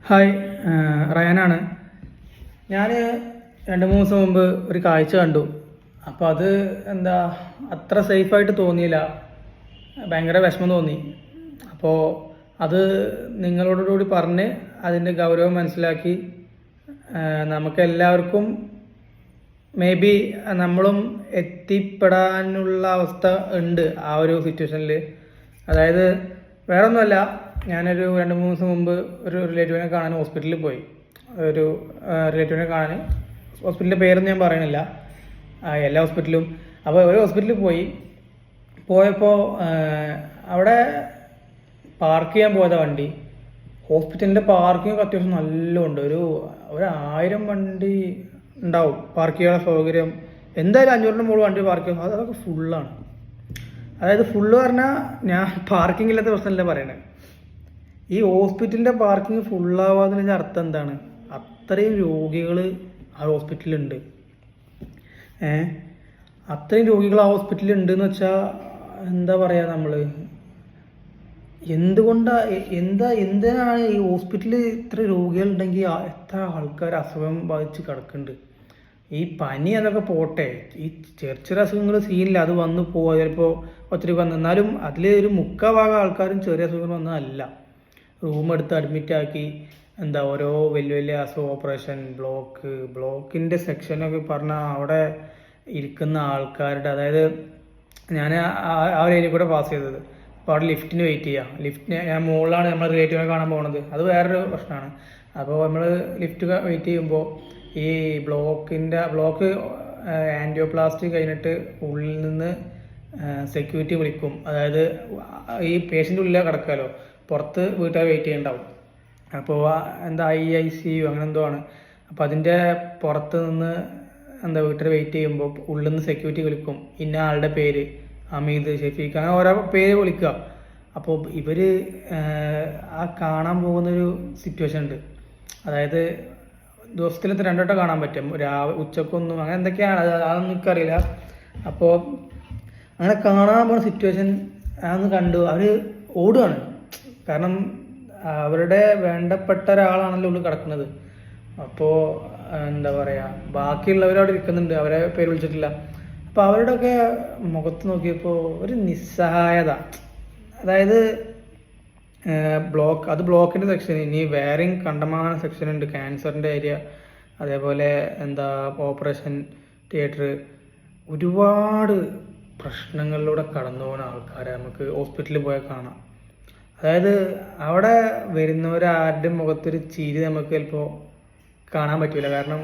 Hi, റയാനാണ്. ഞാൻ 2-3 ദിവസം മുമ്പ് ഒരു കാഴ്ച കണ്ടു. അപ്പോൾ അത് അത്ര സേഫായിട്ട് തോന്നിയില്ല, ഭയങ്കര വിഷമം തോന്നി. അപ്പോൾ അത് നിങ്ങളോടുകൂടി പറഞ്ഞ് അതിൻ്റെ ഗൗരവം മനസ്സിലാക്കി നമുക്ക് എല്ലാവർക്കും മേ ബി നമ്മളും എത്തിപ്പെടാനുള്ള അവസ്ഥ ഉണ്ട് ആ ഒരു സിറ്റുവേഷനിൽ. അതായത് വേറൊന്നുമല്ല, ഞാനൊരു 2-3 ദിവസം മുമ്പ് ഒരു റിലേറ്റീവിനെ കാണാൻ ഹോസ്പിറ്റലിൽ പോയി. ഒരു റിലേറ്റീവിനെ കാണാൻ, ഹോസ്പിറ്റലിൻ്റെ പേരൊന്നും ഞാൻ പറയണില്ല, എല്ലാ ഹോസ്പിറ്റലും. അപ്പോൾ ഒരു ഹോസ്പിറ്റലിൽ പോയപ്പോൾ അവിടെ പാർക്ക് ചെയ്യാൻ പോയതാ വണ്ടി. ഹോസ്പിറ്റലിൻ്റെ പാർക്കിംഗ് അത്യാവശ്യം നല്ല ഉണ്ട്. ഒരു 1000 വണ്ടി ഉണ്ടാവും പാർക്ക് ചെയ്യാനുള്ള സൗകര്യം. എന്തായാലും 500-ന് മുകളിൽ വണ്ടി പാർക്ക് ചെയ്യും. അതൊക്കെ ഫുള്ളാണ്. അതായത് ഫുള്ള് പറഞ്ഞാൽ ഞാൻ പാർക്കിംഗ് ഇല്ലാത്ത പ്രശ്നമല്ല പറയണത്. ഈ ഹോസ്പിറ്റലിൻ്റെ പാർക്കിംഗ് ഫുള്ളാവാതിൻ്റെ അർത്ഥം എന്താണ്? അത്രയും രോഗികൾ ആ ഹോസ്പിറ്റലുണ്ട്. അത്രയും രോഗികൾ ആ ഹോസ്പിറ്റലിൽ ഉണ്ടെന്ന് വെച്ചാൽ എന്താ പറയുക, നമ്മൾ എന്തിനാണ് ഈ ഹോസ്പിറ്റലിൽ ഇത്ര രോഗികളുണ്ടെങ്കിൽ എത്ര ആൾക്കാർ അസുഖം ബാധിച്ച് കിടക്കുന്നുണ്ട്. ഈ പനി അതൊക്കെ പോട്ടെ, ഈ ചെറിയ അസുഖങ്ങൾ സീനില്ല, അത് വന്നു പോവുക, ചിലപ്പോൾ ഒത്തിരി വന്നു. എന്നാലും അതിൽ ഒരു 3/4 ആൾക്കാരും ചെറിയ അസുഖങ്ങൾ വന്നതല്ല. റൂം എടുത്ത് അഡ്മിറ്റാക്കി ഓരോ വലിയ അസുഖം, ഓപ്പറേഷൻ, ബ്ലോക്കിൻ്റെ സെക്ഷനൊക്കെ പറഞ്ഞാൽ അവിടെ ഇരിക്കുന്ന ആൾക്കാരുടെ, അതായത് ഞാൻ ആ ഒരു ഏരിയ കൂടെ പാസ് ചെയ്തത്. അപ്പോൾ അവിടെ ലിഫ്റ്റിന് വെയിറ്റ് ചെയ്യാം. ഞാൻ മുകളിലാണ് നമ്മൾ റിലേറ്റീവിനെ കാണാൻ പോകുന്നത്. അത് വേറൊരു പ്രശ്നമാണ്. അപ്പോൾ നമ്മൾ ലിഫ്റ്റ് വെയിറ്റ് ചെയ്യുമ്പോൾ ഈ ബ്ലോക്ക് ആൻറ്റിയോപ്ലാസ്റ്റി കഴിഞ്ഞിട്ട് ഉള്ളിൽ നിന്ന് സെക്യൂരിറ്റി വിളിക്കും. അതായത് ഈ പേഷ്യൻ്റ് ഉള്ളിൽ കിടക്കാമല്ലോ, പുറത്ത് വീട്ടുകാർ വെയിറ്റ് ചെയ്യണ്ടാവും. അപ്പോൾ IICU അങ്ങനെ എന്തോ ആണ്. അപ്പോൾ അതിൻ്റെ പുറത്ത് നിന്ന് വീട്ടുകാർ വെയിറ്റ് ചെയ്യുമ്പോൾ ഉള്ളിൽ നിന്ന് സെക്യൂരിറ്റി വിളിക്കും. ഇന്ന ആളുടെ പേര് അമീദ്, ഷെഫീഖ്, അങ്ങനെ ഓരോ പേര് വിളിക്കുക. അപ്പോൾ ഇവർ ആ കാണാൻ പോകുന്നൊരു സിറ്റുവേഷൻ ഉണ്ട്. അതായത് ദിവസത്തിലത്തെ 2 വട്ടം കാണാൻ പറ്റും, ഉച്ചക്കൊന്നും, അങ്ങനെ എന്തൊക്കെയാണ് അതൊന്നും എനിക്കറിയില്ല. അപ്പോൾ അങ്ങനെ കാണാൻ പോകുന്ന സിറ്റുവേഷൻ അതൊന്ന് കണ്ടു. അവർ ഓടുകയാണ്. കാരണം അവരുടെ വേണ്ടപ്പെട്ട ഒരാളാണല്ലോ ഉള്ളിൽ കിടക്കുന്നത്. അപ്പോൾ എന്താ പറയുക, ബാക്കിയുള്ളവരവിടെ ഇരിക്കുന്നുണ്ട്, അവരെ പേര് വിളിച്ചിട്ടില്ല. അപ്പോൾ അവരുടെയൊക്കെ മുഖത്ത് നോക്കിയപ്പോൾ ഒരു നിസ്സഹായത. അതായത് ബ്ലോക്കിൻ്റെ സെക്ഷൻ, ഇനി വേറെയും കണ്ടമാന സെക്ഷൻ ഉണ്ട്, ക്യാൻസറിൻ്റെ ഏരിയ, അതേപോലെ ഓപ്പറേഷൻ തിയേറ്റർ, ഒരുപാട് പ്രശ്നങ്ങളിലൂടെ കടന്നു പോകുന്ന ആൾക്കാരെ നമുക്ക് ഹോസ്പിറ്റലിൽ പോയാൽ കാണാം. അതായത് അവിടെ വരുന്നവരാരുടെ മുഖത്തൊരു ചിരി നമുക്ക് ചിലപ്പോൾ കാണാൻ പറ്റില്ല. കാരണം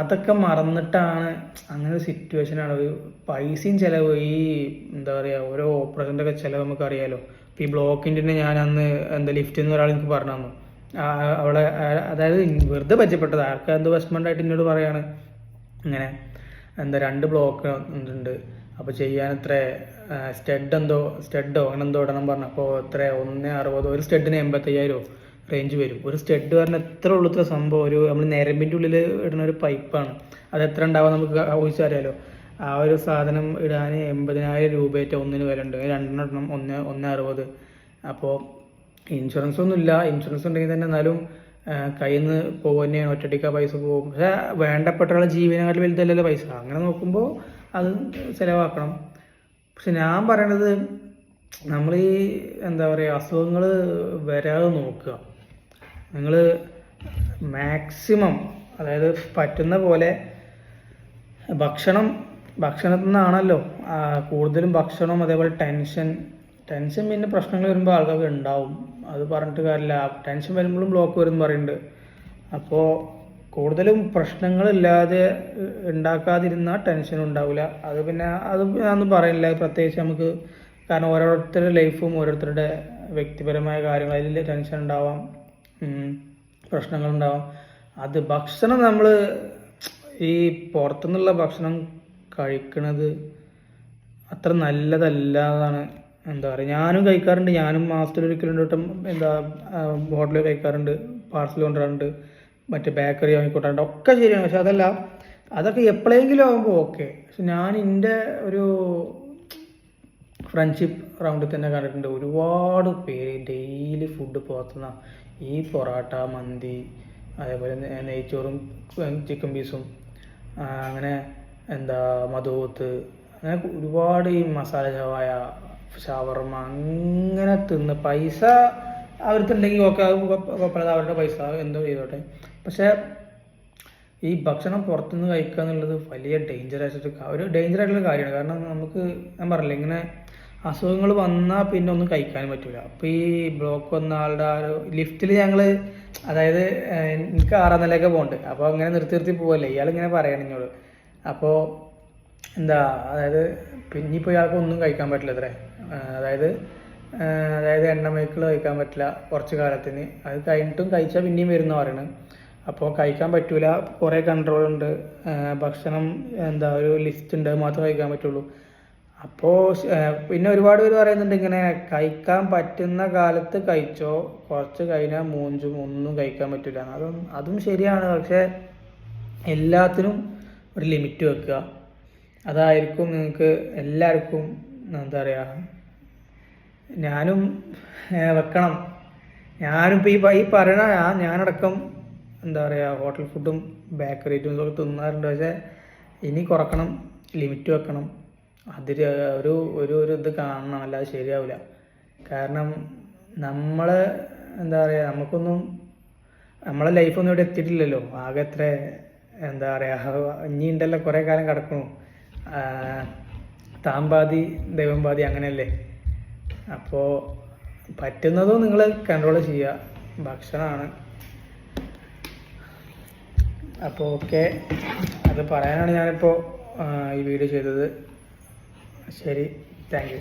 അതൊക്കെ മറന്നിട്ടാണ്, അങ്ങനെ ഒരു സിറ്റുവേഷനാണ്. ഒരു പൈസയും ചിലവ്, ഈ ഓരോ ഓപ്പറേഷൻ്റെ ഒക്കെ ചിലവ് നമുക്കറിയാലോ. ഇപ്പോൾ ഈ ബ്ലോക്കിൻ്റെ തന്നെ ഞാൻ അന്ന് ലിഫ്റ്റിൽ നിന്ന് ഒരാൾ എനിക്ക് പറഞ്ഞു തന്നു. അവിടെ അതായത് വെറുതെ പരിചയപ്പെട്ടത്, ആൾക്കാർ ഇൻവെസ്റ്റ്മെൻ്റ് ആയിട്ട് എന്നോട് പറയാണ്, ഇങ്ങനെ 2 ബ്ലോക്ക് ഉണ്ട്, അപ്പോൾ ചെയ്യാൻ ഇത്ര സ്റ്റഡോ അങ്ങനെ എന്തോ ഇടണം പറഞ്ഞു. അപ്പോൾ എത്ര 160, ഒരു സ്റ്റഡിന് 85,000 റേഞ്ച് വരും. ഒരു സ്റ്റഡ് പറഞ്ഞാൽ എത്ര ഉള്ളു ഇത്ര സംഭവം, ഒരു നമ്മൾ ഞരമ്പിൻ്റെ ഉള്ളിൽ ഇടുന്ന ഒരു പൈപ്പാണ്. അത് എത്ര ഉണ്ടാവാൻ നമുക്ക് ഊഹിച്ചറിയാലോ. ആ ഒരു സാധനം ഇടാൻ 80,000 രൂപയായിട്ട് ഒന്നിന് വില ഉണ്ട്. 2 ഇടണം, 160. അപ്പോൾ ഇൻഷുറൻസ് ഒന്നുമില്ല. ഇൻഷുറൻസ് ഉണ്ടെങ്കിൽ തന്നെ എന്നാലും കയ്യിൽ നിന്ന് പോകുക തന്നെയാണ്, ഒറ്റയടിക്ക് പൈസ പോകും. പക്ഷേ വേണ്ടപ്പെട്ട ജീവനക്കാട്ടിൽ വലുതല്ലല്ലോ പൈസ. അങ്ങനെ നോക്കുമ്പോൾ അത് ചിലവാക്കണം. പക്ഷെ ഞാൻ പറയണത്, നമ്മൾ ഈ അസുഖങ്ങൾ വരാതെ നോക്കുക. നിങ്ങൾ മാക്സിമം, അതായത് പറ്റുന്ന പോലെ ഭക്ഷണത്തിൽ നിന്നാണല്ലോ കൂടുതലും ഭക്ഷണം. അതേപോലെ ടെൻഷൻ, പിന്നെ പ്രശ്നങ്ങൾ വരുമ്പോൾ ആൾക്കാർക്ക് ഉണ്ടാവും, അത് പറഞ്ഞിട്ട് കാര്യമില്ല. ടെൻഷൻ വരുമ്പോഴും ബ്ലോക്ക് വരും പറയുന്നുണ്ട്. അപ്പോൾ കൂടുതലും പ്രശ്നങ്ങളില്ലാതെ ഉണ്ടാക്കാതിരുന്നാൽ ടെൻഷൻ ഉണ്ടാവില്ല. അത് പിന്നെ ഞാനൊന്നും പറയുന്നില്ല പ്രത്യേകിച്ച് നമുക്ക്. കാരണം ഓരോരുത്തരുടെ ലൈഫും ഓരോരുത്തരുടെ വ്യക്തിപരമായ കാര്യങ്ങൾ, അതിൽ ടെൻഷൻ ഉണ്ടാവാം, പ്രശ്നങ്ങളുണ്ടാവാം. അത് ഭക്ഷണം, നമ്മൾ ഈ പുറത്തുനിന്നുള്ള ഭക്ഷണം കഴിക്കുന്നത് അത്ര നല്ലതല്ലാതാണ്. ഞാനും കഴിക്കാറുണ്ട്. ഞാനും മാസത്തിൽ 1 വട്ടം ഹോട്ടലിൽ കഴിക്കാറുണ്ട്, പാർസൽ കൊണ്ടുവരാറുണ്ട്, മറ്റേ ബേക്കറി വാങ്ങിക്കൊണ്ടാണ്ട് ഒക്കെ ശരിയാണ്. പക്ഷെ അതൊക്കെ എപ്പോഴെങ്കിലും ആകുമ്പോൾ ഓക്കെ. പക്ഷെ ഞാൻ എൻ്റെ ഒരു ഫ്രണ്ട്ഷിപ്പ് റൗണ്ടിൽ തന്നെ കണ്ടിട്ടുണ്ട് ഒരുപാട് പേര് ഡെയിലി ഫുഡ് പുറത്തുനിന്നാണ്. ഈ പൊറോട്ട, മന്തി, അതേപോലെ നെയ്ച്ചോറും ചിക്കൻ പീസും, അങ്ങനെ മധുവത്ത്, അങ്ങനെ ഒരുപാട് ഈ മസാല ഷവായ, ഷവർമ, അങ്ങനെ തിന്ന് പൈസ അവർക്കുണ്ടെങ്കിൽ ഒക്കെ കുഴപ്പമില്ല, അവരുടെ പൈസ എന്തോ ചെയ്തോട്ടെ. പക്ഷേ ഈ ഭക്ഷണം പുറത്തുനിന്ന് കഴിക്കുക എന്നുള്ളത് വലിയ ഡേഞ്ചർ ആയിട്ടുള്ള കാര്യമാണ്. കാരണം നമുക്ക്, ഞാൻ പറഞ്ഞില്ല, ഇങ്ങനെ അസുഖങ്ങൾ വന്നാൽ പിന്നെ ഒന്നും കഴിക്കാനും പറ്റില്ല. അപ്പോൾ ഈ ബ്ലോക്ക് വന്ന ആളുടെ ആ ഒരു ലിഫ്റ്റിൽ ഞങ്ങൾ, അതായത് എനിക്ക് 6ാം നിലയൊക്കെ പോകുന്നുണ്ട്. അപ്പോൾ അങ്ങനെ നിർത്തി പോവല്ലേ, ഇയാളിങ്ങനെ പറയണം എന്നോട്. അപ്പോൾ അതായത് പിന്നിപ്പോൾ ഇയാൾക്ക് ഒന്നും കഴിക്കാൻ പറ്റില്ല അത്രേ. അതായത് എണ്ണമേക്കുകൾ കഴിക്കാൻ പറ്റില്ല കുറച്ച് കാലത്തിന്. അത് കഴിഞ്ഞിട്ടും കഴിച്ചാൽ പിന്നെയും വരുന്ന പറയണത്. അപ്പോൾ കഴിക്കാൻ പറ്റൂല, കുറേ കൺട്രോൾ ഉണ്ട്, ഭക്ഷണം ഒരു ലിസ്റ്റ് ഉണ്ട്, അത് മാത്രമേ കഴിക്കാൻ പറ്റുള്ളൂ. അപ്പോൾ പിന്നെ ഒരുപാട് പേര് പറയുന്നുണ്ട് ഇങ്ങനെ കഴിക്കാൻ പറ്റുന്ന കാലത്ത് കഴിച്ചോ, കുറച്ച് കഴിഞ്ഞാൽ മൂഞ്ചും, ഒന്നും കഴിക്കാൻ പറ്റില്ല. അതും ശരിയാണ്. പക്ഷേ എല്ലാത്തിനും ഒരു ലിമിറ്റ് വെക്കുക. അതായിരിക്കും നിങ്ങൾക്ക് എല്ലാവർക്കും ഞാനും വെക്കണം. ഞാനും ഇപ്പോൾ ഈ പറയണ ഞാനടക്കം ഹോട്ടൽ ഫുഡും ബേക്കറി ഐറ്റംസും ഒക്കെ തിന്നാറുണ്ട്. പക്ഷേ ഇനി കുറക്കണം, ലിമിറ്റ് വെക്കണം. അതിൽ ഒരു ഇത് കാണണം, അല്ലാതെ ശരിയാവില്ല. കാരണം നമ്മൾ നമുക്കൊന്നും നമ്മളെ ലൈഫൊന്നും ഇവിടെ എത്തിയിട്ടില്ലല്ലോ. ആകെ എത്ര ഇനി ഉണ്ടല്ലോ, കുറേ കാലം കിടക്കണു. താൻ പാതി ദൈവം പാതി, അങ്ങനെയല്ലേ. അപ്പോൾ പറ്റുന്നതും നിങ്ങൾ കൺട്രോൾ ചെയ്യുക. ഭക്ഷണമാണ്. അപ്പോൾ ഓക്കെ, അത് പറയാനാണ് ഞാനിപ്പോൾ ഈ വീഡിയോ ചെയ്തത്. ശരി, താങ്ക് യു.